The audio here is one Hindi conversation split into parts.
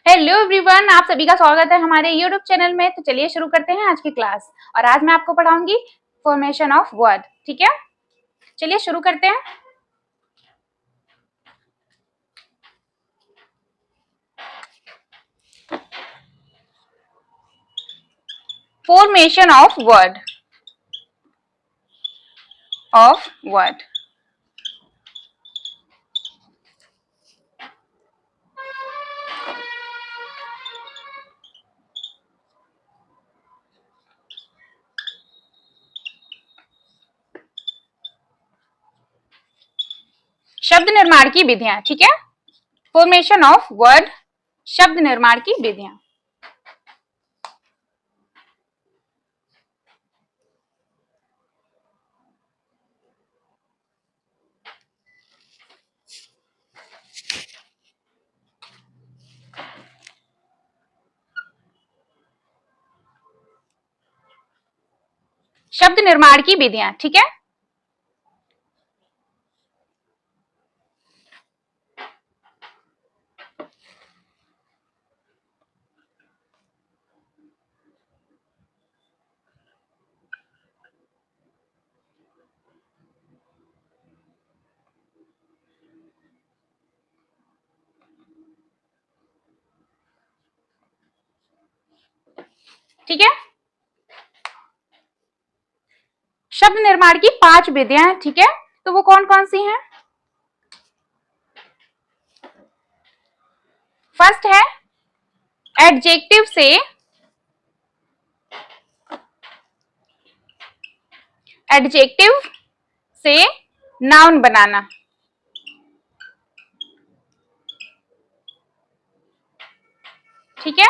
हेलो एवरीवन, आप सभी का स्वागत है हमारे यूट्यूब चैनल में। तो चलिए शुरू करते हैं आज की क्लास। और आज मैं आपको पढ़ाऊंगी फॉर्मेशन ऑफ वर्ड। ठीक है, चलिए शुरू करते हैं। Formation of word. शब्द निर्माण की विधियां। ठीक है, फॉर्मेशन ऑफ वर्ड, शब्द निर्माण की विधियां। शब्द निर्माण की विधियां। ठीक है, ठीक है। शब्द निर्माण की 5 विधियां हैं। ठीक है, तो वो कौन कौन सी हैं? फर्स्ट है एडजेक्टिव से नाउन बनाना। ठीक है,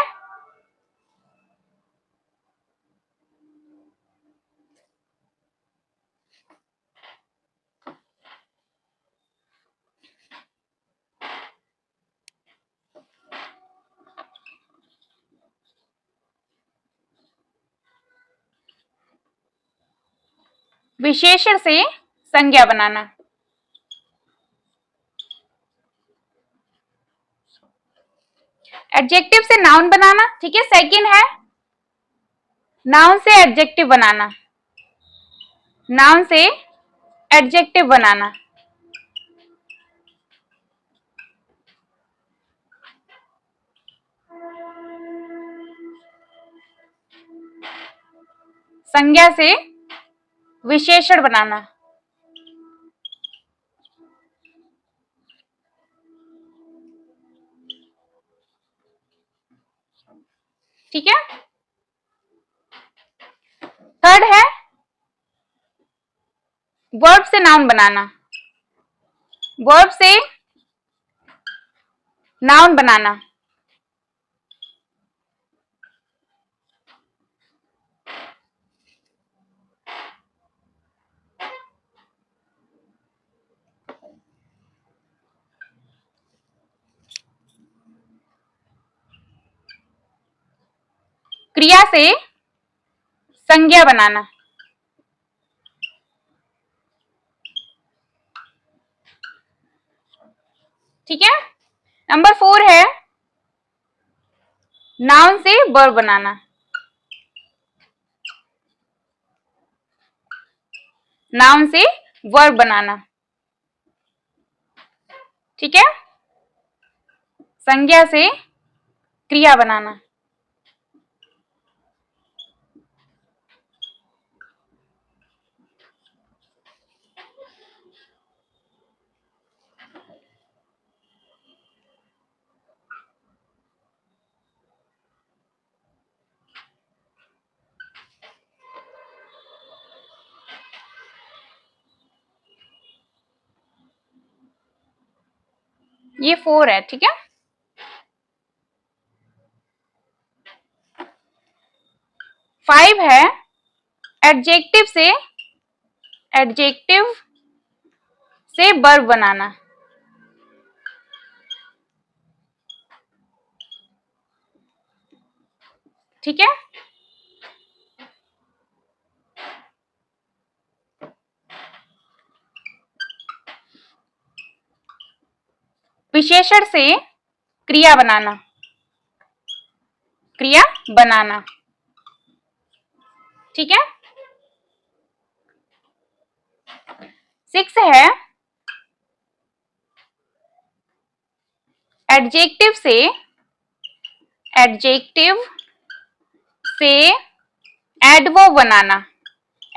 विशेषण से संज्ञा बनाना। एडजेक्टिव से नाउन बनाना। ठीक है, सेकंड है नाउन से एडजेक्टिव बनाना। नाउन से एडजेक्टिव बनाना। संज्ञा से विशेषण बनाना। ठीक है, थर्ड है वर्ब से नाउन बनाना। वर्ब से नाउन बनाना। क्रिया से संज्ञा बनाना। ठीक है, नंबर 4 है नाउन से वर्ब बनाना। नाउन से वर्ब बनाना। ठीक है, संज्ञा से क्रिया बनाना। ये 4 है। ठीक है, 5 है एडजेक्टिव से वर्ब बनाना। ठीक है, विशेषण से क्रिया बनाना। क्रिया बनाना। ठीक है। 6 है एडजेक्टिव से एडवर्ब बनाना।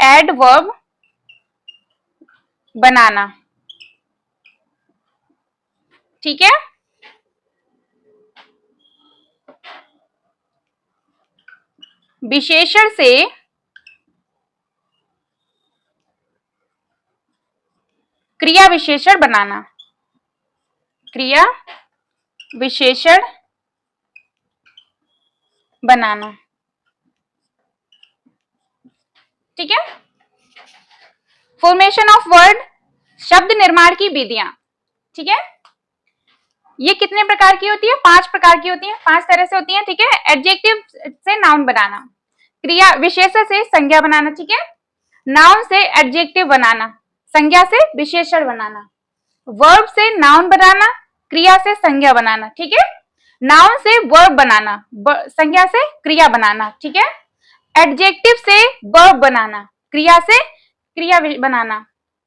एडवर्ब बनाना। ठीक है। विशेषण से क्रिया विशेषण बनाना। क्रिया विशेषण बनाना। ठीक है। फॉर्मेशन ऑफ वर्ड, शब्द निर्माण की विधियां। ठीक है। ये कितने प्रकार की होती है? 5 प्रकार की होती है, 5 तरह से होती है। ठीक है। एडजेक्टिव से नाउन बनाना, क्रिया विशेषण से संज्ञा बनाना। ठीक है। नाउन से एडजेक्टिव बनाना, संज्ञा से विशेषण बनाना। वर्ब से नाउन बनाना, क्रिया से संज्ञा बनाना। ठीक है। नाउन से वर्ब बनाना, संज्ञा से क्रिया बनाना। ठीक है। एडजेक्टिव से वर्ब बनाना, क्रिया से क्रिया बनाना,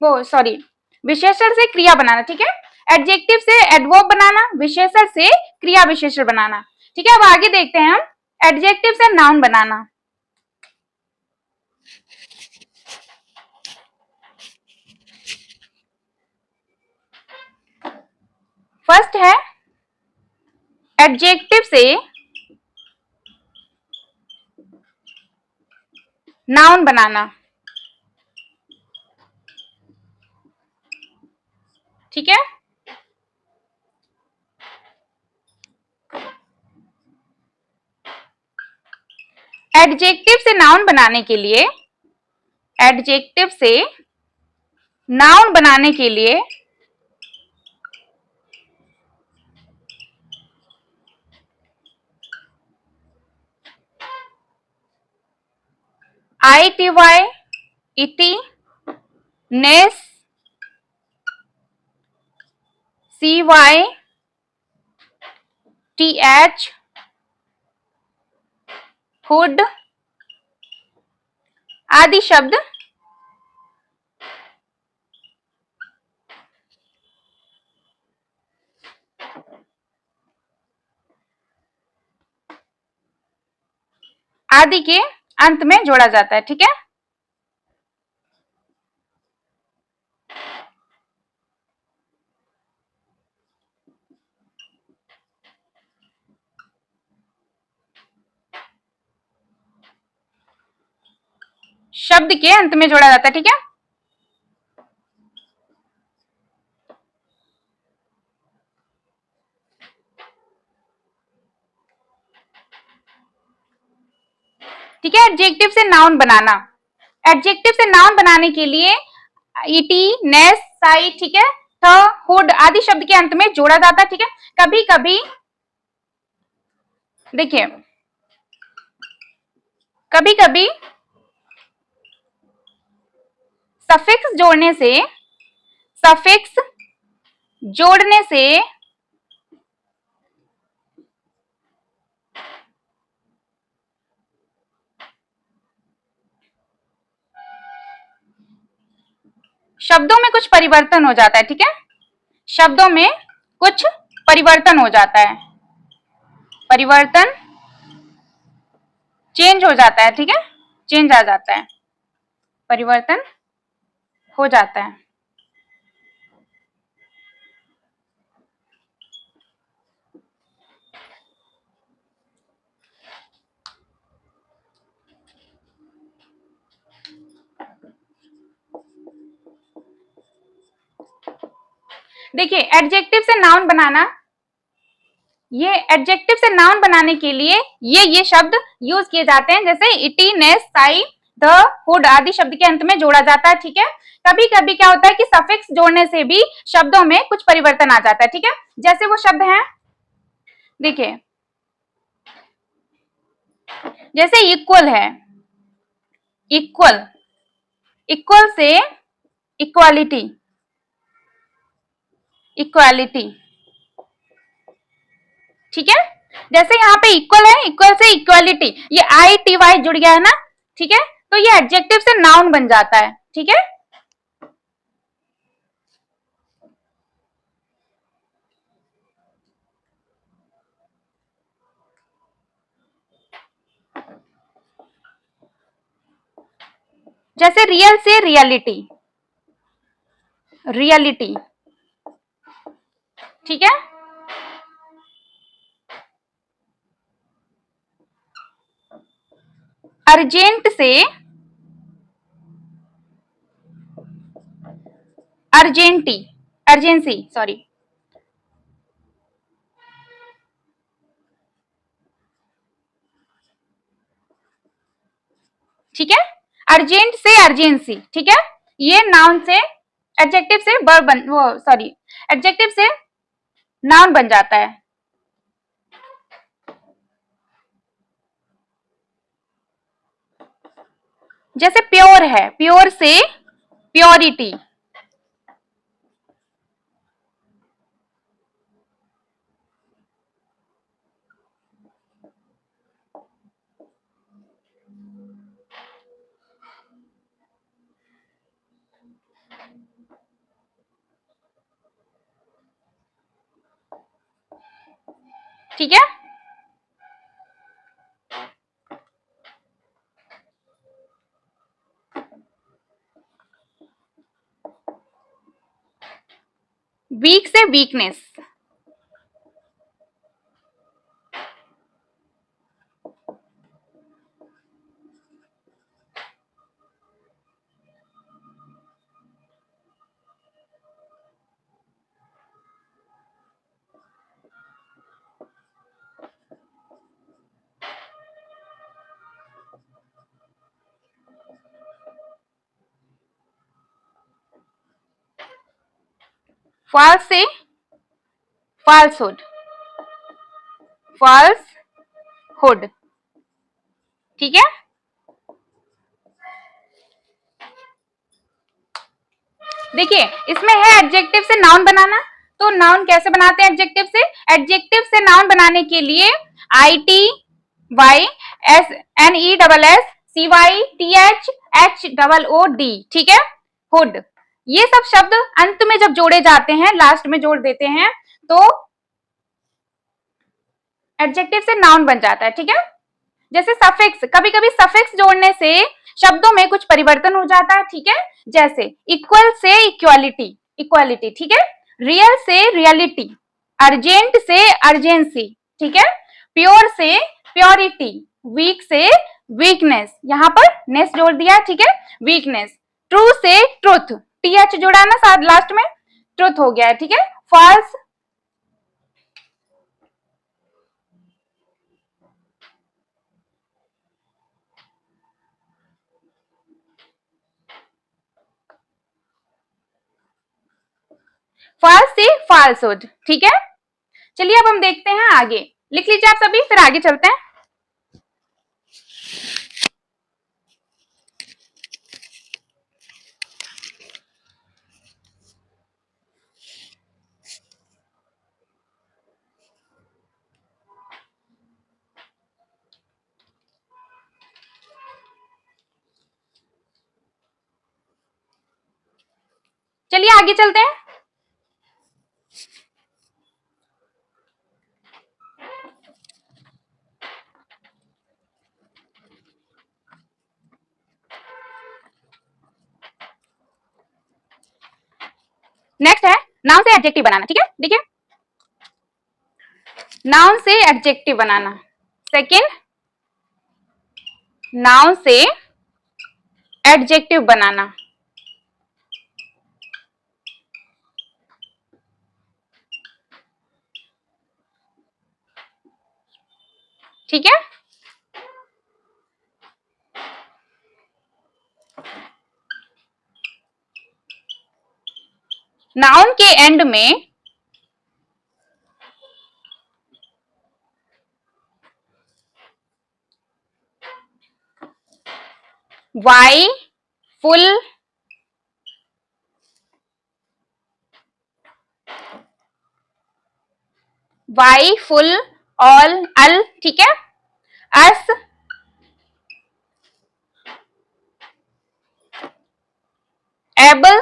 वो सॉरी विशेषण से क्रिया बनाना। ठीक है। एडजेक्टिव से एडवर्ब बनाना, विशेषण से क्रिया विशेषण बनाना। ठीक है। अब आगे देखते हैं हम एडजेक्टिव से नाउन बनाना। फर्स्ट है एडजेक्टिव से नाउन बनाना। ठीक है। एडजेक्टिव से नाउन बनाने के लिए, एडजेक्टिव से नाउन बनाने के लिए ITY, इटी, नेस, CY, TH, हुड आदि शब्द आदि के अंत में जोड़ा जाता है। ठीक है। शब्द के अंत में जोड़ा जाता है। ठीक है। ठीक है। एडजेक्टिव से नाउन बनाना, एडजेक्टिव से नाउन बनाने के लिए इटी, नेस, साई, ठीक है, थ, हुड आदि शब्द के अंत में जोड़ा जाता है। ठीक है। कभी कभी देखिए, कभी कभी सफिक्स जोड़ने से शब्दों में कुछ परिवर्तन हो जाता है। ठीक है। शब्दों में कुछ परिवर्तन हो जाता है, परिवर्तन चेंज हो जाता है। ठीक है। चेंज आ जाता है, परिवर्तन हो जाता है। देखिए, एडजेक्टिव से नाउन बनाना, ये एडजेक्टिव से नाउन बनाने के लिए ये शब्द यूज किए जाते हैं, जैसे इटी, नेस, साई, द, हुड आदि शब्द के अंत में जोड़ा जाता है। ठीक है। कभी कभी क्या होता है कि सफिक्स जोड़ने से भी शब्दों में कुछ परिवर्तन आ जाता है। ठीक है। जैसे वो शब्द हैं, देखिए, जैसे इक्वल है, इक्वल, इक्वल से इक्वालिटी, इक्वालिटी। ठीक है। जैसे यहाँ पे इक्वल है, इक्वल से इक्वालिटी, ये आई टी वाई जुड़ गया है ना, ठीक है, तो ये एडजेक्टिव से नाउन बन जाता है, ठीक है। जैसे रियल से रियलिटी, रियलिटी, ठीक है। अर्जेंट से अर्जेंटी, अर्जेंसी, सॉरी, ठीक है। अर्जेंट से अर्जेंसी, ठीक है, ये नाउन से एडजेक्टिव से वर्ब बन, वो सॉरी, एडजेक्टिव से नाउन बन जाता है। जैसे प्योर है, प्योर से प्योरिटी, ठीक है। वीक से वीकनेस, फॉल्स से फॉल्सहुड, फॉल्स हुड, ठीक है। देखिए इसमें है एडजेक्टिव से नाउन बनाना, तो नाउन कैसे बनाते हैं एडजेक्टिव से? एडजेक्टिव से नाउन बनाने के लिए I T Y S N E double S C Y T H H double O D, ठीक है, हुड, ये सब शब्द अंत में जब जोड़े जाते हैं, लास्ट में जोड़ देते हैं, तो एडजेक्टिव से नाउन बन जाता है, ठीक है। जैसे सफिक्स, कभी कभी सफिक्स जोड़ने से शब्दों में कुछ परिवर्तन हो जाता है, ठीक है। जैसे इक्वल से इक्वालिटी, इक्वालिटी, ठीक है। रियल से रियलिटी, अर्जेंट से अर्जेंसी, ठीक है। प्योर से प्योरिटी, वीक से वीकनेस, यहां पर नेस जोड़ दिया, ठीक है, वीकनेस। ट्रू से ट्रुथ, टी एच जोड़ा ना साथ लास्ट में, ट्रुथ हो गया है, ठीक है। फॉल्स, फॉल्स से फॉल्सहुड, ठीक है। चलिए अब हम देखते हैं आगे, लिख लीजिए आप सभी, फिर आगे चलते हैं। चलिए आगे चलते हैं। नेक्स्ट है नाउन से एडजेक्टिव बनाना, ठीक है। देखिए नाउन से एडजेक्टिव बनाना, सेकंड नाउन से एडजेक्टिव बनाना, ठीक है। नाउन के एंड में Y ful Y ful al, al, ठीक है, अस, एबल,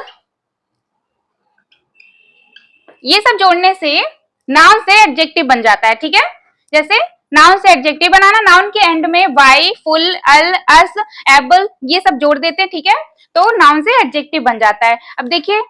ये सब जोड़ने से नाउन से एडजेक्टिव बन जाता है, ठीक है। जैसे नाउन से एडजेक्टिव बनाना, नाउन के एंड में Y, full, al, ous, able ये सब जोड़ देते हैं, ठीक है, तो नाउन से एडजेक्टिव बन जाता है। अब देखिए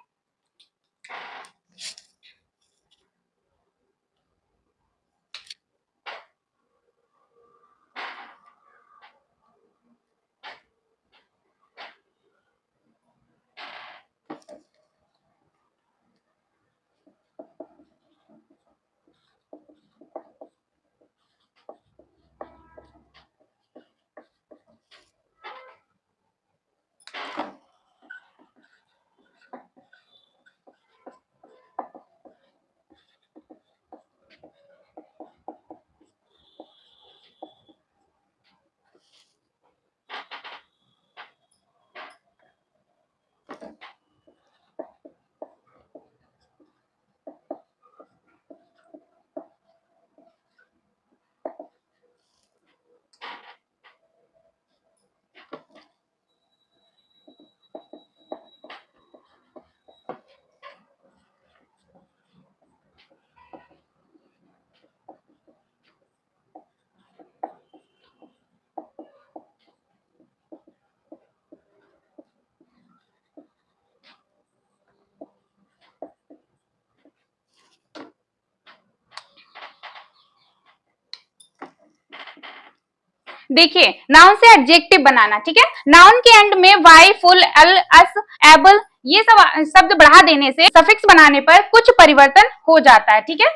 देखिए नाउन से एडजेक्टिव बनाना, ठीक है, नाउन के एंड में Y, full, al, ous, able ये सब शब्द बढ़ा देने से सफिक्स बनाने पर कुछ परिवर्तन हो जाता है, ठीक है,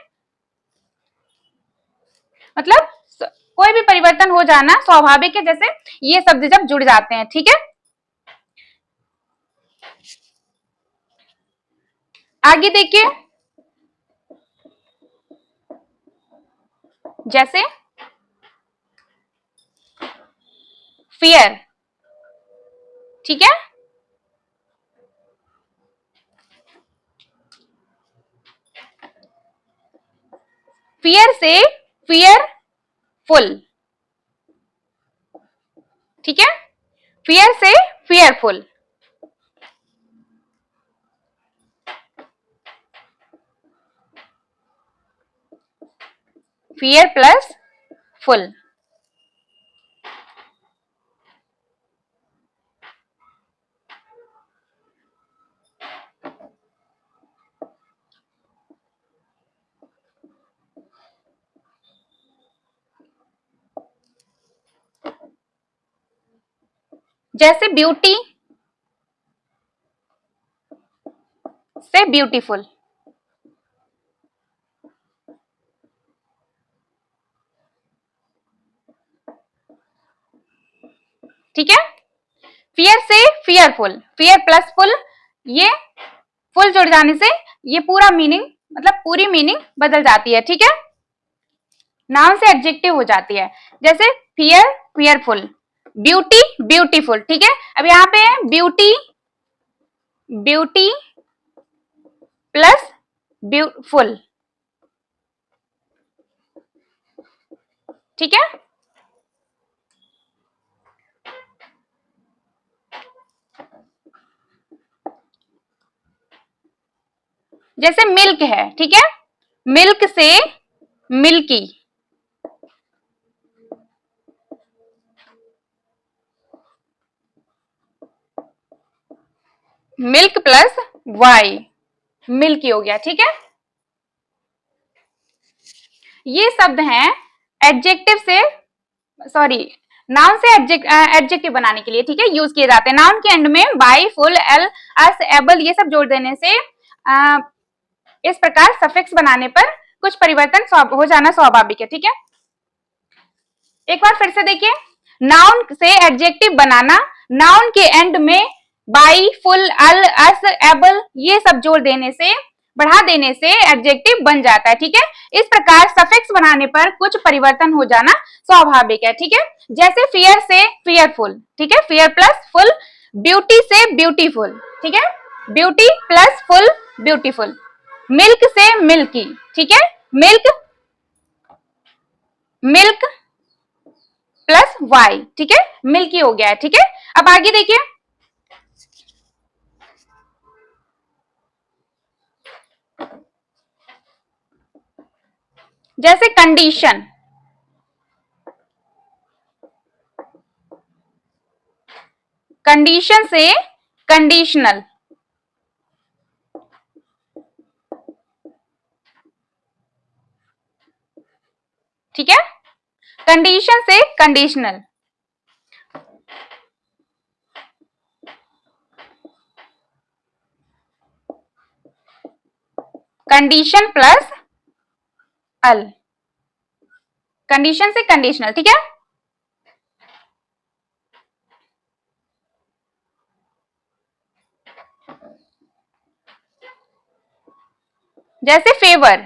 मतलब कोई भी परिवर्तन हो जाना स्वाभाविक है, जैसे ये शब्द जब जुड़ जाते हैं, ठीक है। आगे देखिए, जैसे फियर, ठीक है, फियर से फियरफुल, ठीक है, फियर से फियरफुल, फियर प्लस फुल, जैसे ब्यूटी से ब्यूटीफुल, ठीक है, फियर से फियरफुल, फियर प्लस फुल, ये फुल जुड़ जाने से ये पूरा मीनिंग मतलब पूरी मीनिंग बदल जाती है, ठीक है, नाउन से एडजेक्टिव हो जाती है, जैसे फियर फियरफुल, ब्यूटी ब्यूटीफुल, ठीक है। अब यहाँ पे है ब्यूटी, ब्यूटी प्लस ब्यूटीफुल, ठीक है, जैसे मिल्क है, ठीक है, मिल्क से milky, milk plus Y, milky हो गया, ठीक है। ये शब्द हैं एडजेक्टिव से सॉरी नाउन से एडजेक्टिव बनाने के लिए, ठीक है, यूज किए जाते हैं। नाउन के एंड में बाई, फुल, एल, अस, एबल ये सब जोड़ देने से इस प्रकार सफिक्स बनाने पर कुछ परिवर्तन हो जाना स्वाभाविक है, ठीक है। एक बार फिर से देखिए, नाउन से एडजेक्टिव बनाना, नाउन के एंड में बाई, फुल, अल, अस, एबल ये सब जोड़ देने से बढ़ा देने से एडजेक्टिव बन जाता है, ठीक है। इस प्रकार सफिक्स बनाने पर कुछ परिवर्तन हो जाना स्वाभाविक है, ठीक है, जैसे फियर से फियरफुल, ठीक है, फियर प्लस फुल, ब्यूटी से ब्यूटीफुल, ठीक है, beauty plus full beautiful, milk से मिल्की, ठीक है, मिल्क मिल्क प्लस वाई, ठीक है, मिल्की हो गया है, ठीक है। अब आगे देखिए, जैसे कंडीशन, कंडीशन से कंडीशनल, ठीक है, कंडीशन से कंडीशनल, कंडीशन प्लस अल, कंडीशन से कंडीशनल, ठीक है। जैसे फेवर,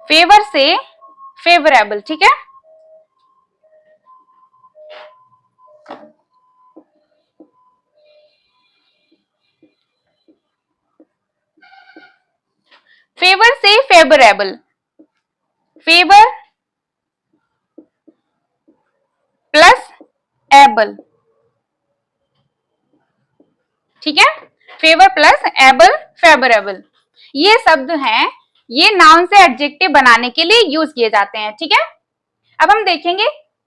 फेवर से फेवरेबल, ठीक है। फेवर से फेवरेबल, फेवर प्लस एबल, ठीक है, फेवर प्लस एबल, फेवरेबल, ये शब्द हैं, ये नाउन से एडजेक्टिव बनाने के लिए यूज किए जाते हैं, ठीक है। अब हम देखेंगे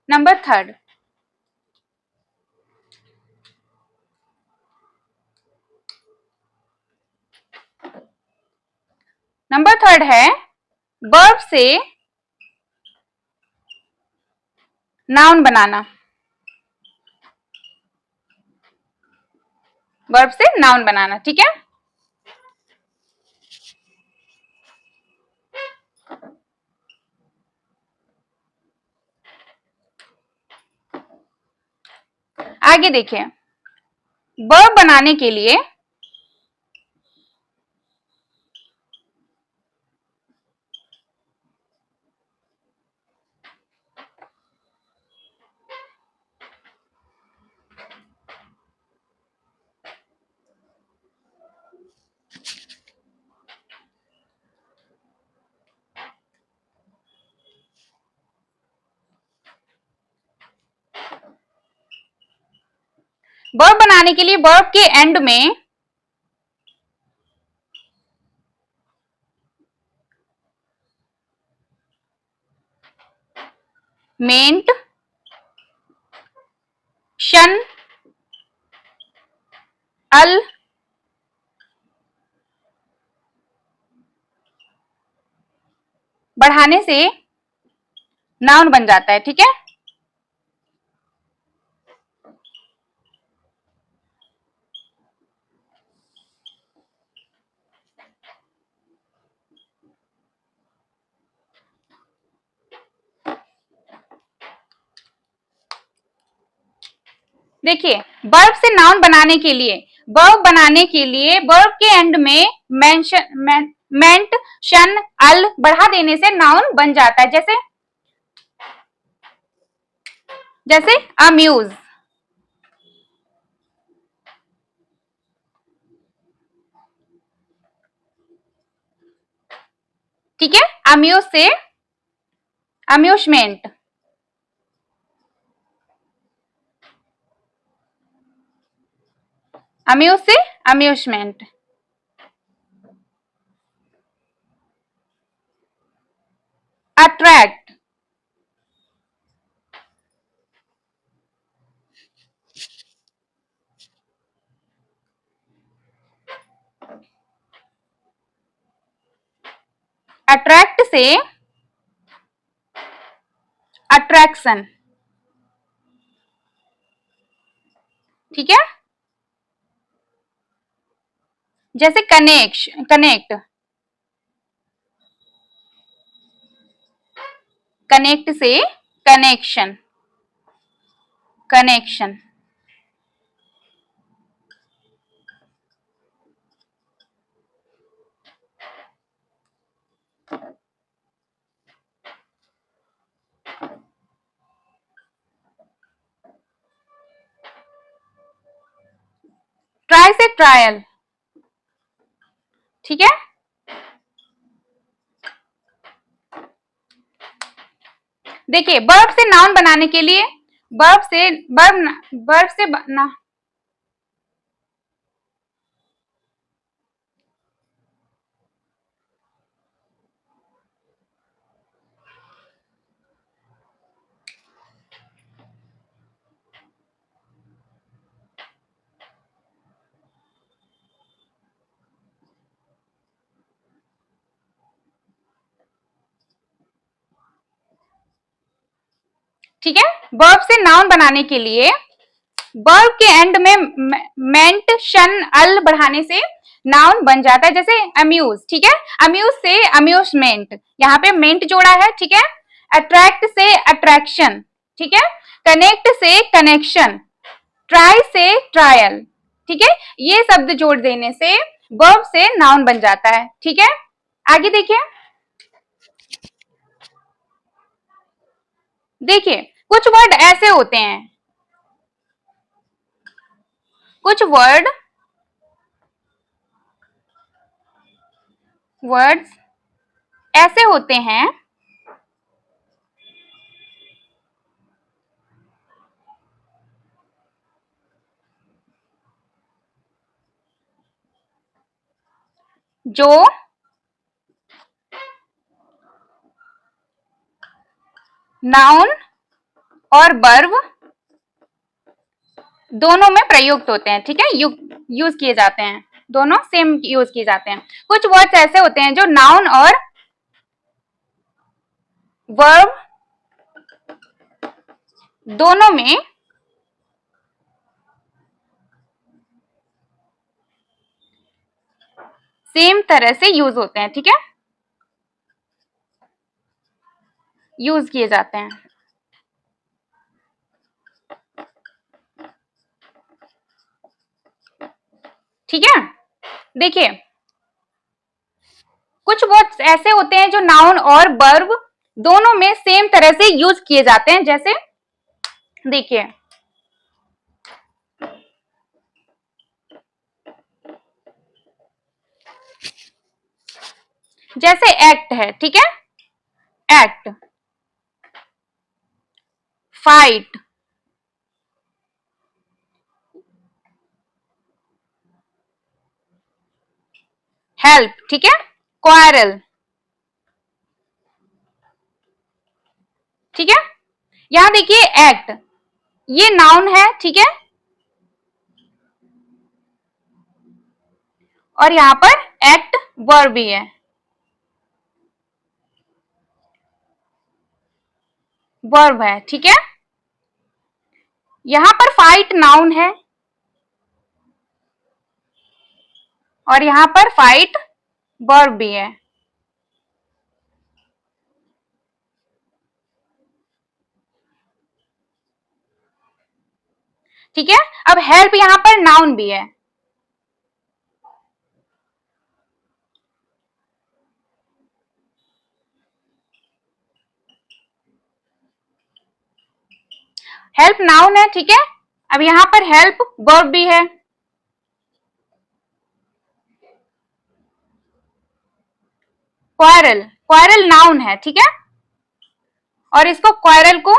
नंबर थर्ड, नंबर थर्ड है वर्ब से नाउन बनाना, वर्ब से नाउन बनाना, ठीक है। आगे देखिए, वर्ब बनाने के लिए वर्ब बनाने के लिए वर्ब के एंड में मेंट, शन, अल, बढ़ाने से नाउन बन जाता है, ठीक है। देखिए, वर्ब से नाउन बनाने के लिए, वर्ब बनाने के लिए वर्ब के एंड में मेंशन, मेंट, शन, अल बढ़ा देने से नाउन बन जाता है, जैसे जैसे अम्यूज, ठीक है, अम्यूज से अम्यूजमेंट, अम्यूज से अम्यूजमेंट, अट्रैक्ट, अट्रैक्ट से अट्रैक्शन, ठीक है, जैसे कनेक्ट, कनेक्ट से कनेक्शन, कनेक्शन, ट्राई से ट्रायल, ठीक है, देखिए वर्ब से नाउन बनाने के लिए वर्ब से ना, ठीक है, वर्ब से नाउन बनाने के लिए वर्ब के एंड में मेंट शन अल बढ़ाने से नाउन बन जाता है, जैसे अम्यूज, ठीक है, अम्यूज से अम्यूजमेंट, यहाँ पे मेंट जोड़ा है, ठीक है, अट्रैक्ट से अट्रैक्शन, ठीक है, कनेक्ट से कनेक्शन, ट्राई से ट्रायल, ठीक है, ये शब्द जोड़ देने से वर्ब से नाउन बन जाता है, ठीक है। आगे देखिए, देखिए कुछ वर्ड ऐसे होते हैं, कुछ वर्ड्स ऐसे होते हैं जो नाउन और वर्ब दोनों में प्रयुक्त होते हैं, ठीक है, यूज किए जाते हैं, दोनों सेम यूज किए जाते हैं। कुछ वर्ड्स ऐसे होते हैं जो नाउन और वर्ब दोनों में सेम तरह से यूज होते हैं, ठीक है, यूज किए जाते हैं, ठीक है। देखिए कुछ वर्ड्स ऐसे होते हैं जो नाउन और वर्ब दोनों में सेम तरह से यूज किए जाते हैं, जैसे देखिए जैसे एक्ट है, ठीक है, एक्ट, फाइट, हेल्प, ठीक है, क्वारल, ठीक है। यहां देखिए एक्ट, ये नाउन है, ठीक है, और यहां पर एक्ट वर्ब भी है, वर्ब है, ठीक है। यहां पर फाइट नाउन है और यहां पर फाइट वर्ब भी है, ठीक है। अब हेल्प यहां पर नाउन भी है, हेल्प नाउन है, ठीक है। अब यहां पर हेल्प वर्ब भी है, क्वारल, क्वारल नाउन है, ठीक है, और इसको क्वारल को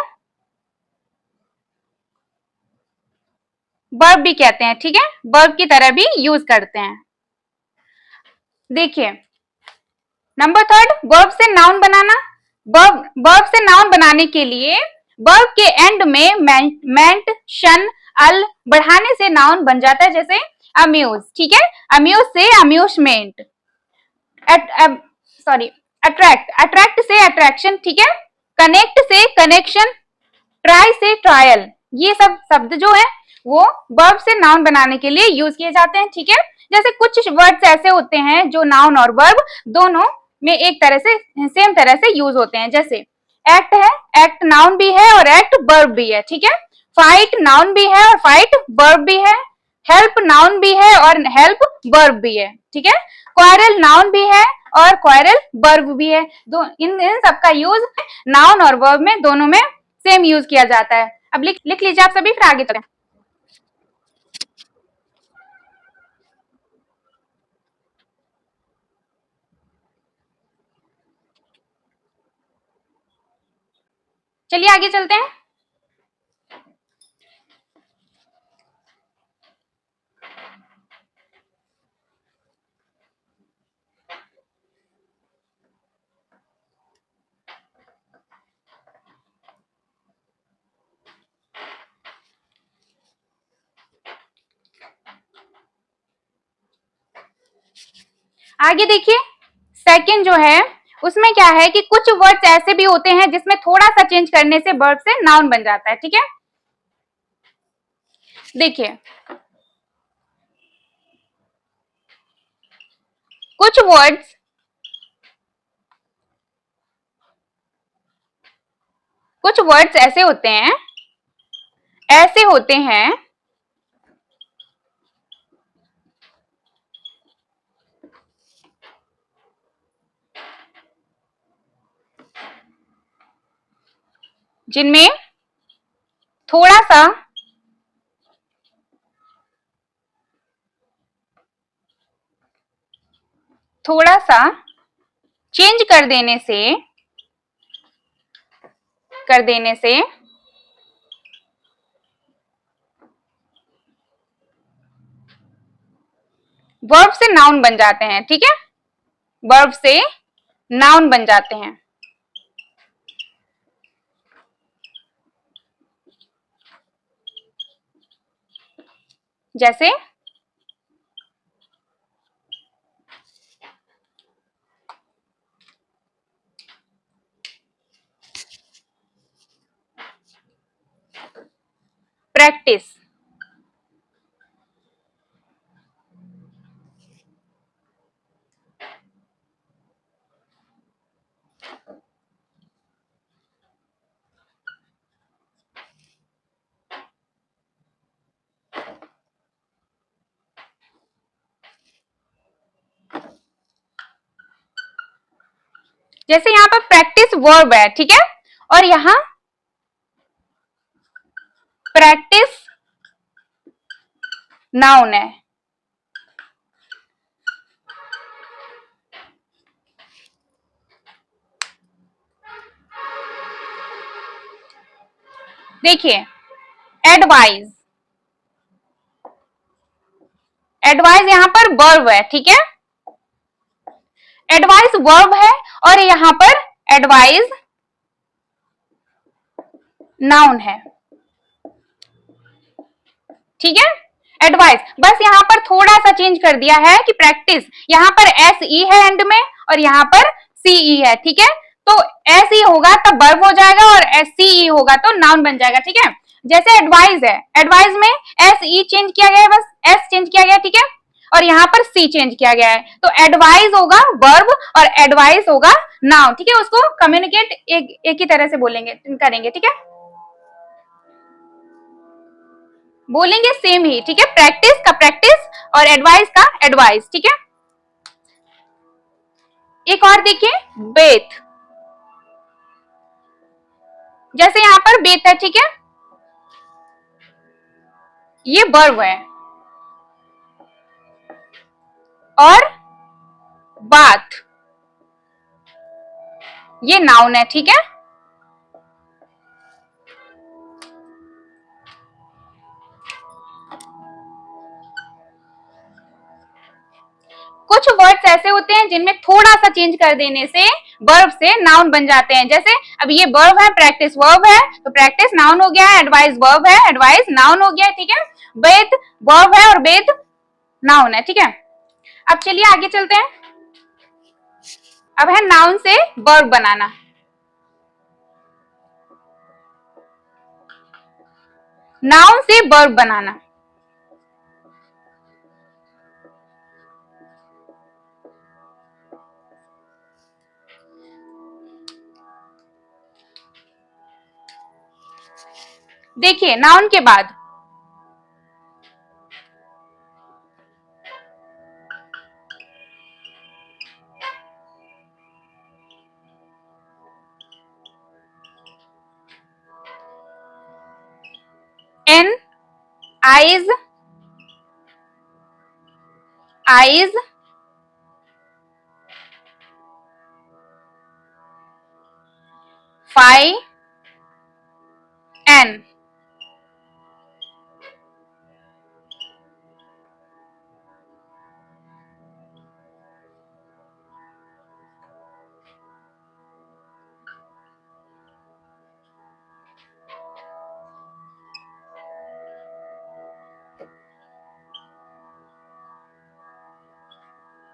वर्ब भी कहते हैं, ठीक है, वर्ब की तरह भी यूज करते हैं। देखिए नंबर थर्ड, वर्ब से नाउन बनाना। वर्ब से नाउन बनाने के लिए वर्ब के एंड में मेंट शन अल बढ़ाने से नाउन बन जाता है, जैसे अम्यूज, ठीक है, अम्यूज से अम्यूजमेंट, सॉरी अट्रैक्ट, अट्रैक्ट से अट्रैक्शन, ठीक है, कनेक्ट से कनेक्शन, ट्राई से ट्रायल, ये सब शब्द जो है वो वर्ब से नाउन बनाने के लिए यूज किए जाते हैं, ठीक है। जैसे कुछ वर्ड्स ऐसे होते हैं जो नाउन और वर्ब दोनों में एक तरह से सेम तरह से यूज होते हैं, जैसे एक्ट है, एक्ट नाउन भी है और एक्ट वर्ब भी है, ठीक है, फाइट नाउन भी है और फाइट वर्ब भी है, हेल्प नाउन भी है और हेल्प वर्ब भी है, ठीक है, क्वारल नाउन भी है और क्वारल वर्ब भी है, दो इन सबका यूज नाउन और वर्ब में दोनों में सेम यूज किया जाता है। अब लिख लीजिए आप सभी, फिर आगे चलें। चलिए आगे चलते हैं। आगे देखिए, सेकंड जो है उसमें क्या है कि कुछ वर्ड्स ऐसे भी होते हैं जिसमें थोड़ा सा चेंज करने से वर्ब से नाउन बन जाता है। ठीक है, देखिए कुछ वर्ड्स ऐसे होते हैं जिनमें थोड़ा सा चेंज कर देने से वर्ब से नाउन बन जाते हैं। ठीक है, वर्ब से नाउन बन जाते हैं। जैसे प्रैक्टिस, जैसे यहां पर प्रैक्टिस वर्ब है। ठीक है, और यहां प्रैक्टिस नाउन है। देखिए एडवाइज, एडवाइज यहां पर वर्ब है। ठीक है, एडवाइस वर्ब है और यहां पर एडवाइज नाउन है। ठीक है, एडवाइस, बस यहां पर थोड़ा सा चेंज कर दिया है कि प्रैक्टिस यहां पर एस ई है एंड में और यहां पर सी ई है। ठीक है, तो एस ई होगा तब वर्ब हो जाएगा और एस सी ई होगा तो नाउन बन जाएगा। ठीक है, जैसे एडवाइस है, एडवाइस में एस ई चेंज किया गया है, बस एस चेंज किया गया। ठीक है, और यहाँ पर सी चेंज किया गया है, तो एडवाइस होगा वर्ब और एडवाइस होगा नाउन। ठीक है, उसको कम्युनिकेट एक ही तरह से बोलेंगे, करेंगे। ठीक है, बोलेंगे सेम ही। ठीक है, प्रैक्टिस का प्रैक्टिस और एडवाइस का एडवाइस। ठीक है, एक और देखिए बेथ, जैसे यहां पर बेथ है। ठीक है, ये वर्ब है और बाथ ये नाउन है। ठीक है, कुछ वर्ड्स ऐसे होते हैं जिनमें थोड़ा सा चेंज कर देने से वर्ब से नाउन बन जाते हैं। जैसे अब ये वर्ब है, प्रैक्टिस वर्ब है, तो प्रैक्टिस नाउन हो गया है, एडवाइस वर्ब है, एडवाइस नाउन हो गया है। ठीक है, बेथ वर्ब है और बेथ नाउन है। ठीक है, अब चलिए आगे चलते हैं। अब है नाउन से वर्ब बनाना। नाउन से वर्ब बनाना, देखिए नाउन के बाद en, ize, ize, fy,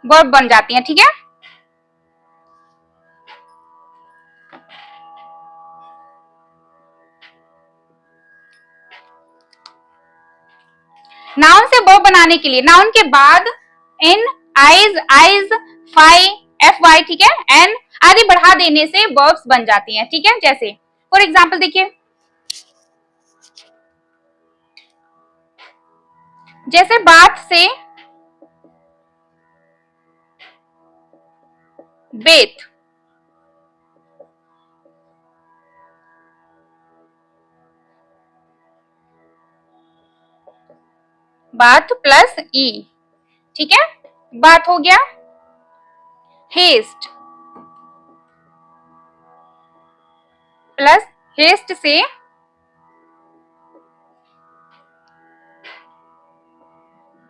verb बन जाती हैं, ठीक है। नाउन से वर्ब बनाने के लिए नाउन के बाद en, ise, ize, fy, F Y, ठीक है, एन आदि बढ़ा देने से वर्ब्स बन जाती हैं, ठीक है। जैसे फॉर एग्जाम्पल देखिए, जैसे बात से बेथ, बात प्लस ई, ठीक है, बात हो गया। हेस्ट प्लस हेस्ट से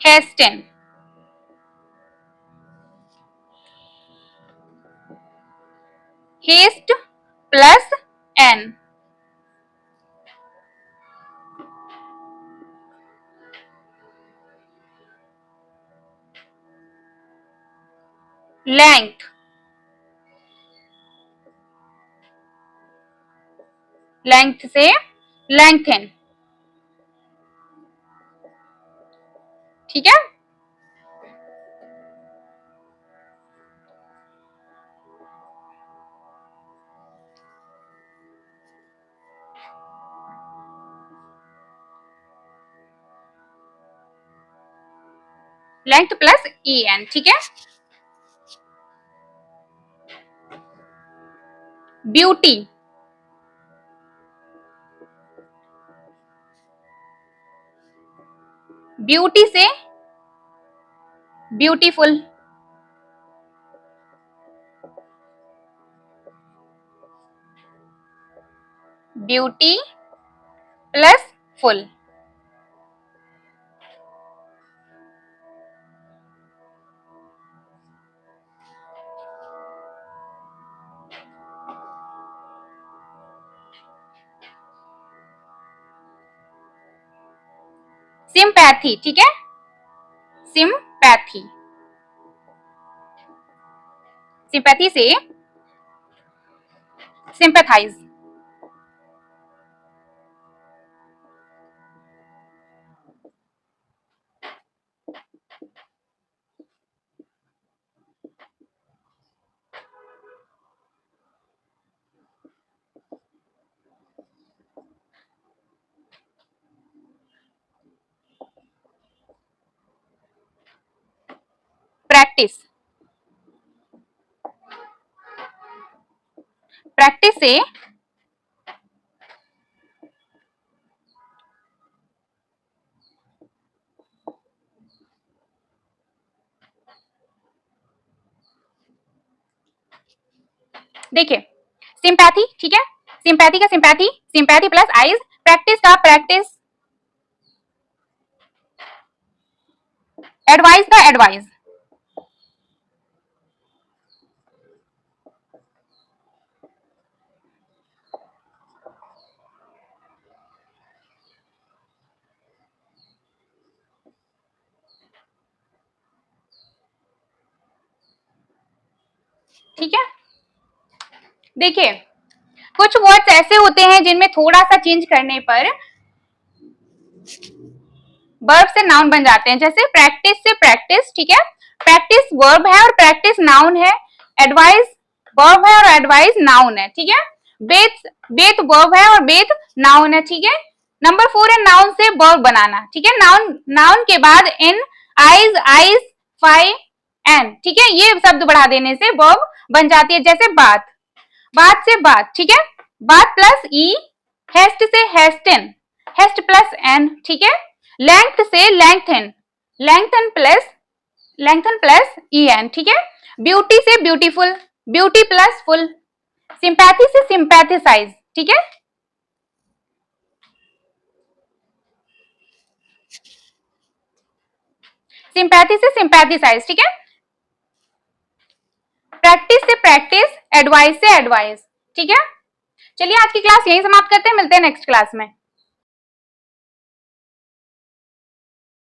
hasten, haste plus N, length, length से लेंथन, ठीक है। लेंथ प्लस ई एन, ठीक है। ब्यूटी, ब्यूटी से beautiful, beauty plus ful, sympathy, ठीक है, सिंपैथी, सिंपैथी से सिंपैथाइज, प्रैक्टिस, प्रैक्टिस से देखिए, सिंपैथी, ठीक है, सिंपैथी का sympathy, sympathy plus ize, practice का प्रैक्टिस, एडवाइस का एडवाइस, ठीक है। देखिए, कुछ वर्ड्स ऐसे होते हैं जिनमें थोड़ा सा चेंज करने पर वर्ब से नाउन बन जाते हैं, जैसे प्रैक्टिस से प्रैक्टिस, ठीक है, प्रैक्टिस वर्ब है और प्रैक्टिस नाउन है, एडवाइस वर्ब है और एडवाइस नाउन है, ठीक है, बेथ, बेथ वर्ब है और बेथ नाउन है, ठीक है। नंबर 4 है नाउन से वर्ब बनाना, ठीक है, नाउन, नाउन के बाद en, ise, ize, phi, N, ठीक है, ये शब्द बढ़ा देने से वर्ब बन जाती है, जैसे बात, बात से बात, ठीक है, बात प्लस ई, हेस्ट से हेस्टन, हेस्ट प्लस एन, ठीक है, लेंथ से lengthen, lengthen plus E N, ठीक है, ब्यूटी से beautiful, beauty plus ful, sympathy से सिंपैथेसाइज, ठीक है, सिंपैथी से सिंपैथेसाइज, ठीक है, प्रैक्टिस से प्रैक्टिस, एडवाइस से एडवाइस, ठीक है। चलिए आज की क्लास यहीं समाप्त करते हैं, मिलते हैं नेक्स्ट क्लास में।